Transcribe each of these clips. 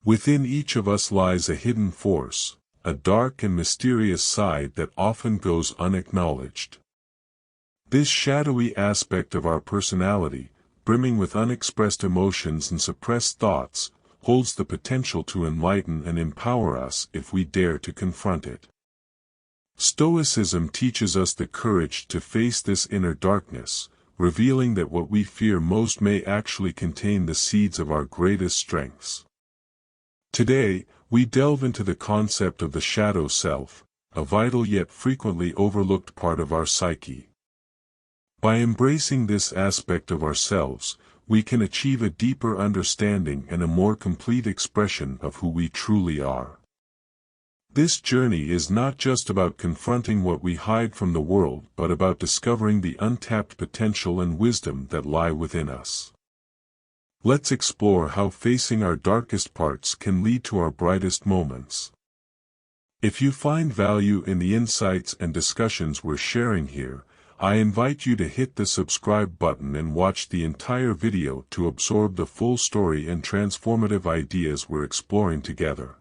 Within each of us lies a hidden force, a dark and mysterious side that often goes unacknowledged. This shadowy aspect of our personality, brimming with unexpressed emotions and suppressed thoughts, holds the potential to enlighten and empower us if we dare to confront it. Stoicism teaches us the courage to face this inner darkness, revealing that what we fear most may actually contain the seeds of our greatest strengths. Today, we delve into the concept of the shadow self, a vital yet frequently overlooked part of our psyche. By embracing this aspect of ourselves, we can achieve a deeper understanding and a more complete expression of who we truly are. This journey is not just about confronting what we hide from the world but about discovering the untapped potential and wisdom that lie within us. Let's explore how facing our darkest parts can lead to our brightest moments. If you find value in the insights and discussions we're sharing here, I invite you to hit the subscribe button and watch the entire video to absorb the full story and transformative ideas we're exploring together.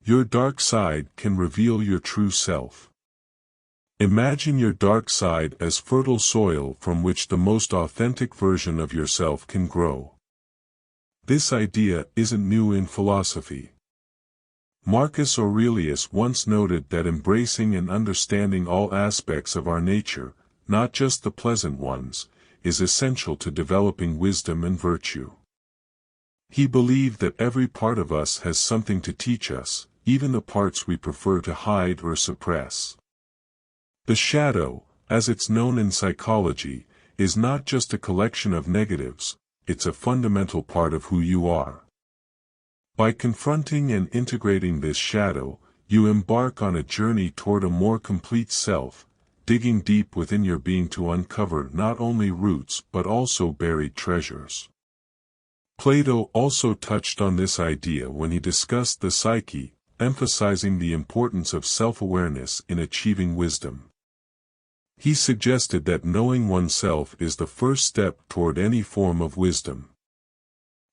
Your dark side can reveal your true self. Imagine your dark side as fertile soil from which the most authentic version of yourself can grow. This idea isn't new in philosophy. Marcus Aurelius once noted that embracing and understanding all aspects of our nature, not just the pleasant ones, is essential to developing wisdom and virtue. He believed that every part of us has something to teach us, even the parts we prefer to hide or suppress. The shadow, as it's known in psychology, is not just a collection of negatives, it's a fundamental part of who you are. By confronting and integrating this shadow, you embark on a journey toward a more complete self, digging deep within your being to uncover not only roots but also buried treasures. Plato also touched on this idea when he discussed the psyche, emphasizing the importance of self-awareness in achieving wisdom. He suggested that knowing oneself is the first step toward any form of wisdom.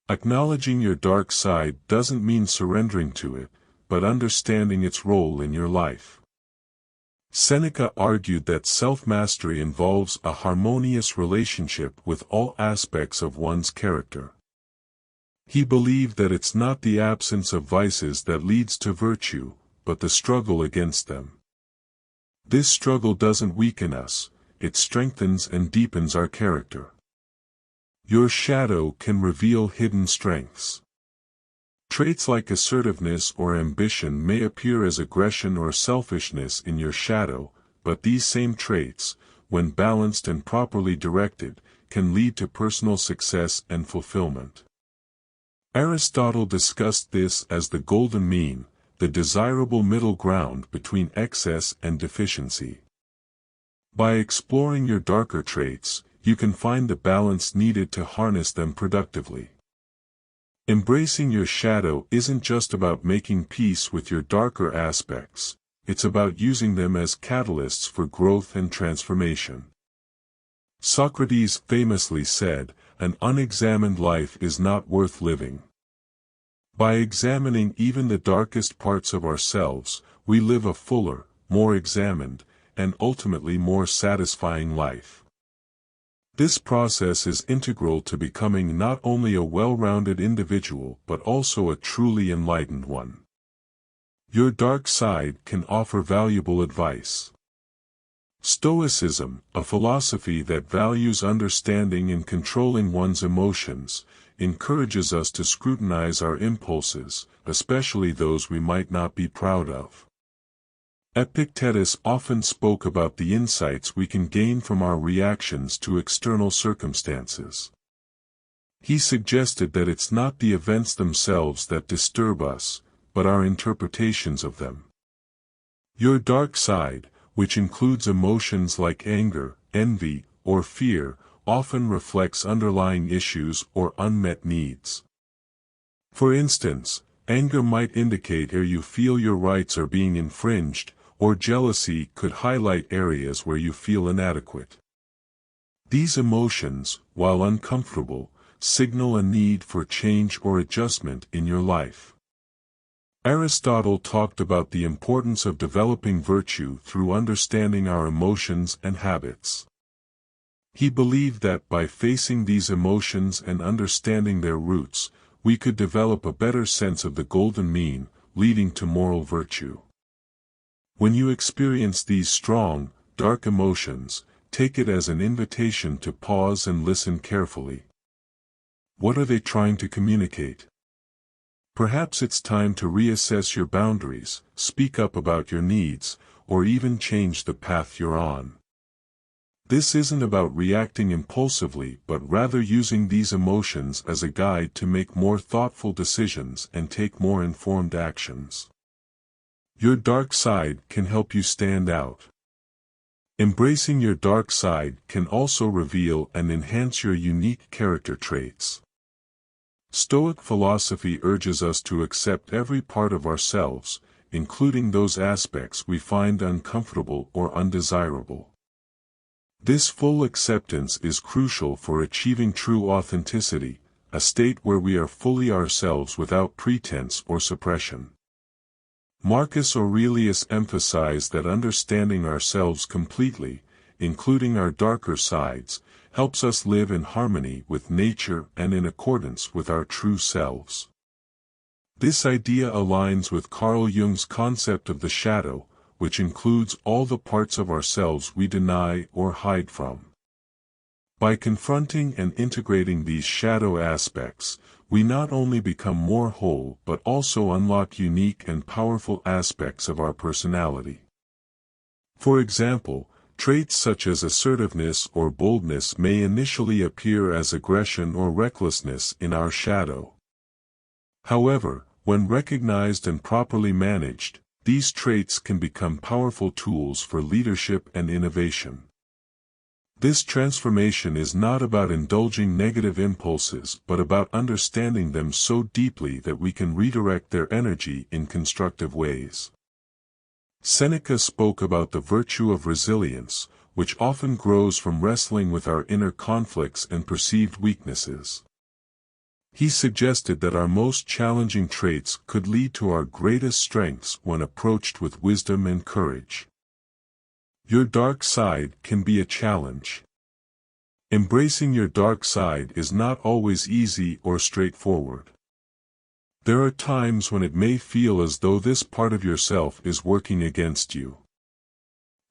Acknowledging your dark side doesn't mean surrendering to it, but understanding its role in your life. Seneca argued that self-mastery involves a harmonious relationship with all aspects of one's character. He believed that it's not the absence of vices that leads to virtue, but the struggle against them. This struggle doesn't weaken us, it strengthens and deepens our character. Your shadow can reveal hidden strengths. Traits like assertiveness or ambition may appear as aggression or selfishness in your shadow, but these same traits, when balanced and properly directed, can lead to personal success and fulfillment. Aristotle discussed this as the golden mean, the desirable middle ground between excess and deficiency. By exploring your darker traits, you can find the balance needed to harness them productively. Embracing your shadow isn't just about making peace with your darker aspects, it's about using them as catalysts for growth and transformation. Socrates famously said, "An unexamined life is not worth living." By examining even the darkest parts of ourselves, we live a fuller, more examined, and ultimately more satisfying life. This process is integral to becoming not only a well-rounded individual but also a truly enlightened one. Your dark side can offer valuable advice. Stoicism, a philosophy that values understanding and controlling one's emotions, encourages us to scrutinize our impulses, especially those we might not be proud of. Epictetus often spoke about the insights we can gain from our reactions to external circumstances. He suggested that it's not the events themselves that disturb us, but our interpretations of them. Your dark side, which includes emotions like anger, envy, or fear, often reflects underlying issues or unmet needs. For instance, anger might indicate where you feel your rights are being infringed, or jealousy could highlight areas where you feel inadequate. These emotions, while uncomfortable, signal a need for change or adjustment in your life. Aristotle talked about the importance of developing virtue through understanding our emotions and habits. He believed that by facing these emotions and understanding their roots, we could develop a better sense of the golden mean, leading to moral virtue. When you experience these strong, dark emotions, take it as an invitation to pause and listen carefully. What are they trying to communicate? Perhaps it's time to reassess your boundaries, speak up about your needs, or even change the path you're on. This isn't about reacting impulsively but rather using these emotions as a guide to make more thoughtful decisions and take more informed actions. Your dark side can help you stand out. Embracing your dark side can also reveal and enhance your unique character traits. Stoic philosophy urges us to accept every part of ourselves, including those aspects we find uncomfortable or undesirable. This full acceptance is crucial for achieving true authenticity, a state where we are fully ourselves without pretense or suppression. Marcus Aurelius emphasized that understanding ourselves completely, including our darker sides, helps us live in harmony with nature and in accordance with our true selves. This idea aligns with Carl Jung's concept of the shadow, which includes all the parts of ourselves we deny or hide from. By confronting and integrating these shadow aspects, we not only become more whole but also unlock unique and powerful aspects of our personality. For example, traits such as assertiveness or boldness may initially appear as aggression or recklessness in our shadow. However, when recognized and properly managed, these traits can become powerful tools for leadership and innovation. This transformation is not about indulging negative impulses but about understanding them so deeply that we can redirect their energy in constructive ways. Seneca spoke about the virtue of resilience, which often grows from wrestling with our inner conflicts and perceived weaknesses. He suggested that our most challenging traits could lead to our greatest strengths when approached with wisdom and courage. Your dark side can be a challenge. Embracing your dark side is not always easy or straightforward. There are times when it may feel as though this part of yourself is working against you.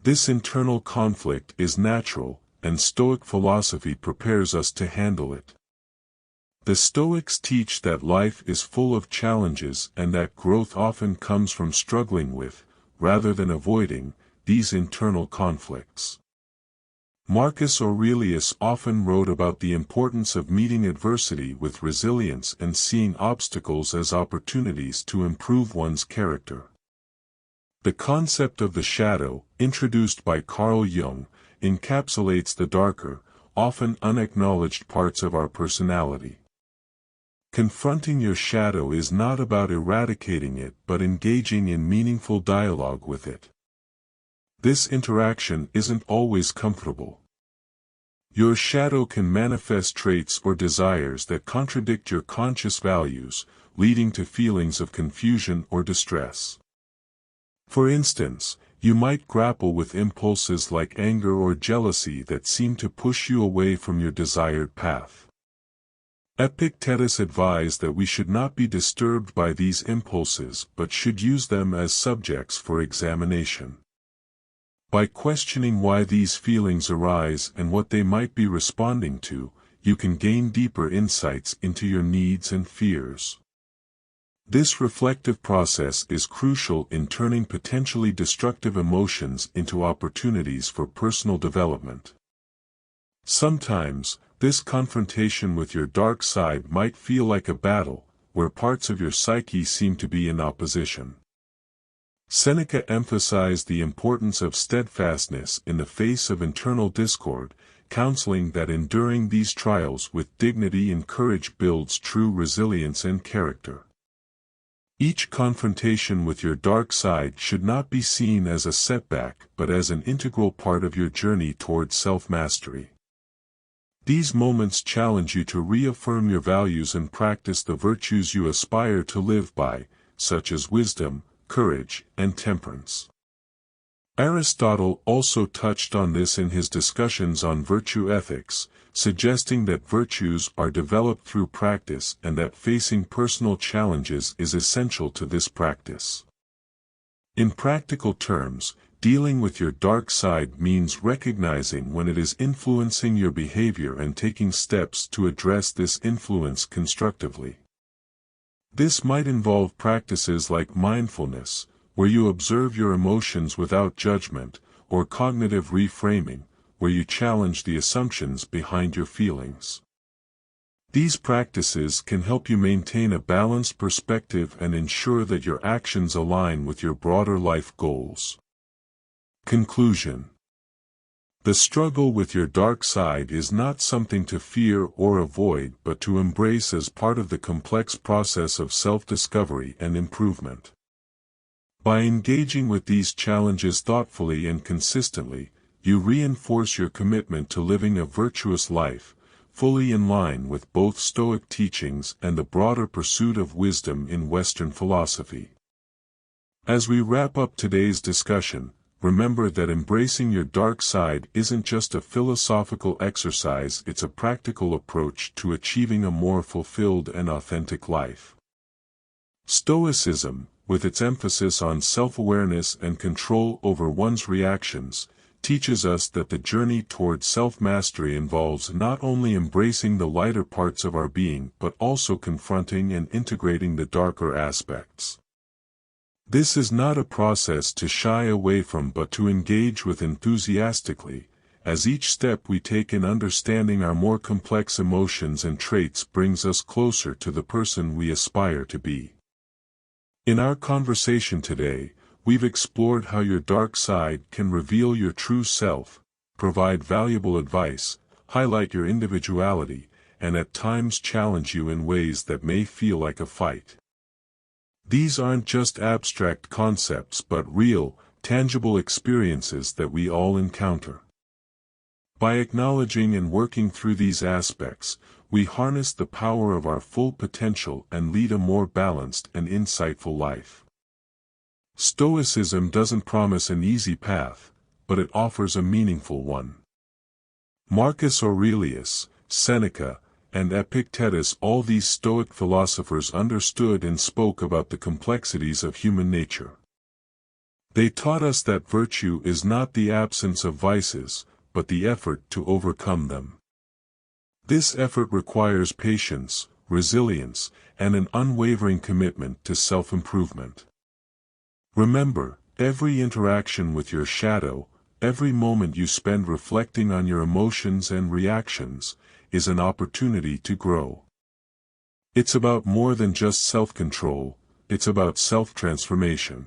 This internal conflict is natural, and Stoic philosophy prepares us to handle it. The Stoics teach that life is full of challenges and that growth often comes from struggling with, rather than avoiding, these internal conflicts. Marcus Aurelius often wrote about the importance of meeting adversity with resilience and seeing obstacles as opportunities to improve one's character. The concept of the shadow, introduced by Carl Jung, encapsulates the darker, often unacknowledged parts of our personality. Confronting your shadow is not about eradicating it but engaging in meaningful dialogue with it. This interaction isn't always comfortable. Your shadow can manifest traits or desires that contradict your conscious values, leading to feelings of confusion or distress. For instance, you might grapple with impulses like anger or jealousy that seem to push you away from your desired path. Epictetus advised that we should not be disturbed by these impulses but should use them as subjects for examination. By questioning why these feelings arise and what they might be responding to, you can gain deeper insights into your needs and fears. This reflective process is crucial in turning potentially destructive emotions into opportunities for personal development. Sometimes, this confrontation with your dark side might feel like a battle, where parts of your psyche seem to be in opposition. Seneca emphasized the importance of steadfastness in the face of internal discord, counseling that enduring these trials with dignity and courage builds true resilience and character. Each confrontation with your dark side should not be seen as a setback but as an integral part of your journey toward self-mastery. These moments challenge you to reaffirm your values and practice the virtues you aspire to live by, such as wisdom, courage, and temperance. Aristotle also touched on this in his discussions on virtue ethics, suggesting that virtues are developed through practice and that facing personal challenges is essential to this practice. In practical terms, dealing with your dark side means recognizing when it is influencing your behavior and taking steps to address this influence constructively. This might involve practices like mindfulness, where you observe your emotions without judgment, or cognitive reframing, where you challenge the assumptions behind your feelings. These practices can help you maintain a balanced perspective and ensure that your actions align with your broader life goals. Conclusion. The struggle with your dark side is not something to fear or avoid but to embrace as part of the complex process of self-discovery and improvement. By engaging with these challenges thoughtfully and consistently, you reinforce your commitment to living a virtuous life, fully in line with both Stoic teachings and the broader pursuit of wisdom in Western philosophy. As we wrap up today's discussion, remember that embracing your dark side isn't just a philosophical exercise, it's a practical approach to achieving a more fulfilled and authentic life. Stoicism, with its emphasis on self-awareness and control over one's reactions, teaches us that the journey toward self-mastery involves not only embracing the lighter parts of our being but also confronting and integrating the darker aspects. This is not a process to shy away from but to engage with enthusiastically, as each step we take in understanding our more complex emotions and traits brings us closer to the person we aspire to be. In our conversation today, we've explored how your dark side can reveal your true self, provide valuable advice, highlight your individuality, and at times challenge you in ways that may feel like a fight. These aren't just abstract concepts but real, tangible experiences that we all encounter. By acknowledging and working through these aspects, we harness the power of our full potential and lead a more balanced and insightful life. Stoicism doesn't promise an easy path, but it offers a meaningful one. Marcus Aurelius, Seneca, and Epictetus, all these Stoic philosophers understood and spoke about the complexities of human nature. They taught us that virtue is not the absence of vices, but the effort to overcome them. This effort requires patience, resilience, and an unwavering commitment to self-improvement. Remember, every interaction with your shadow, every moment you spend reflecting on your emotions and reactions, is an opportunity to grow. It's about more than just self-control, it's about self-transformation.